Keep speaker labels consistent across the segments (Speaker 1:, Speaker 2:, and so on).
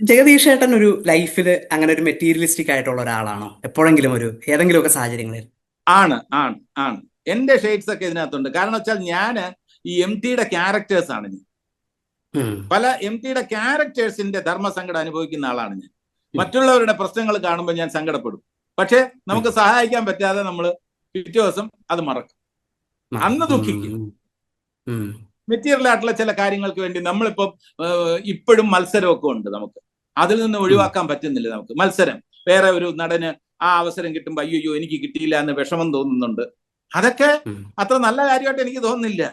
Speaker 1: ജഗദീഷ് ചേട്ടൻ ഒരു ലൈഫിൽ അങ്ങനെ ഒരു മെറ്റീരിയലിസ്റ്റിക് ആയിട്ടുള്ള ഒരാളാണോ? എപ്പോഴെങ്കിലും ഏതെങ്കിലുമൊക്കെ സാഹചര്യങ്ങളിൽ?
Speaker 2: ആണ് ആണ് ആണ്. എന്റെ ഷെയ്ഡ്സ് ഒക്കെ ഇതിനകത്തുണ്ട്. കാരണം വെച്ചാൽ ഞാന് ഈ എം ടിയുടെ ക്യാരക്ടേഴ്സ് ആണ് ഞാൻ.
Speaker 1: ഉം,
Speaker 2: പല എം ടിയുടെ ക്യാരക്ടേഴ്സിന്റെ ധർമ്മസങ്കടം അനുഭവിക്കുന്ന ആളാണ് ഞാൻ.
Speaker 1: ഉം,
Speaker 2: മറ്റുള്ളവരുടെ പ്രശ്നങ്ങൾ കാണുമ്പോൾ ഞാൻ സങ്കടപ്പെടും. പക്ഷെ
Speaker 1: ഉം.
Speaker 2: നമുക്ക് സഹായിക്കാൻ പറ്റാതെ നമ്മൾ പിറ്റേ ദിവസം അത് മറക്കും,
Speaker 1: മറക്കും.
Speaker 2: അന്ന് ദുഃഖിക്കും.
Speaker 1: ഉം,
Speaker 2: മെറ്റീരിയൽ ആയിട്ടുള്ള ചില കാര്യങ്ങൾക്ക് വേണ്ടി നമ്മളിപ്പം ഇപ്പോഴും മത്സരമൊക്കെ ഉണ്ട് നമുക്ക്. അതിൽ നിന്ന്
Speaker 1: ഉം,
Speaker 2: ഒഴിവാക്കാൻ പറ്റുന്നില്ല നമുക്ക് മത്സരം. വേറെ ഒരു നടന് ആ അവസരം കിട്ടുമ്പോൾ അയ്യോ എനിക്ക് കിട്ടിയില്ല എന്ന് വിഷമം തോന്നുന്നുണ്ട്. അതൊക്കെ
Speaker 1: ഉം,
Speaker 2: അത്ര നല്ല കാര്യമായിട്ട് എനിക്ക് തോന്നുന്നില്ല.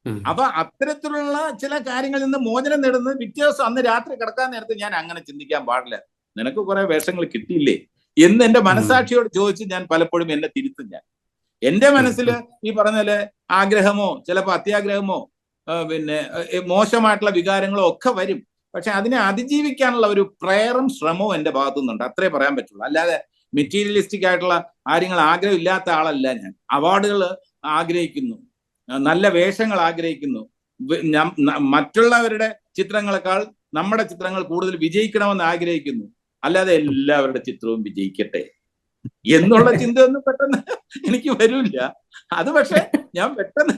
Speaker 1: ഉം,
Speaker 2: അപ്പൊ അത്തരത്തിലുള്ള ചില കാര്യങ്ങളിൽ നിന്ന് മോചനം നേടുന്നത് പിറ്റേ ദിവസം അന്ന് രാത്രി കിടക്കാൻ നേരത്ത് ഞാൻ അങ്ങനെ ചിന്തിക്കാൻ പാടില്ല. നിനക്ക് കുറെ വേഷങ്ങൾ കിട്ടിയില്ലേ എന്ന് എന്റെ
Speaker 1: ഉം,
Speaker 2: മനസാക്ഷിയോട് ചോദിച്ച് ഞാൻ പലപ്പോഴും എന്നെ തിരുത്തും. ഞാൻ എന്റെ
Speaker 1: ഉം,
Speaker 2: മനസ്സിൽ
Speaker 1: ഉം,
Speaker 2: ഈ പറഞ്ഞ പോലെ ആഗ്രഹമോ ചിലപ്പോൾ അത്യാഗ്രഹമോ പിന്നെ മോശമായിട്ടുള്ള വികാരങ്ങളോ ഒക്കെ വരും. പക്ഷെ അതിനെ അതിജീവിക്കാനുള്ള ഒരു പ്രയറും ശ്രമവും എന്റെ ഭാഗത്തു നിന്നുണ്ട്. അത്രേ പറയാൻ പറ്റുള്ളൂ. അല്ലാതെ മെറ്റീരിയലിസ്റ്റിക് ആയിട്ടുള്ള കാര്യങ്ങൾ ആഗ്രഹം ഇല്ലാത്ത ആളല്ല ഞാൻ. അവാർഡുകൾ ആഗ്രഹിക്കുന്നു, നല്ല വേഷങ്ങൾ ആഗ്രഹിക്കുന്നു. മറ്റുള്ളവരുടെ ചിത്രങ്ങളെക്കാൾ നമ്മുടെ ചിത്രങ്ങൾ കൂടുതൽ വിജയിക്കണമെന്ന് ആഗ്രഹിക്കുന്നു. അല്ലാതെ എല്ലാവരുടെ ചിത്രവും വിജയിക്കട്ടെ എന്നുള്ള ചിന്തയൊന്നും പെട്ടെന്ന് എനിക്ക് വരില്ല. അത് പക്ഷെ ഞാൻ പെട്ടെന്ന്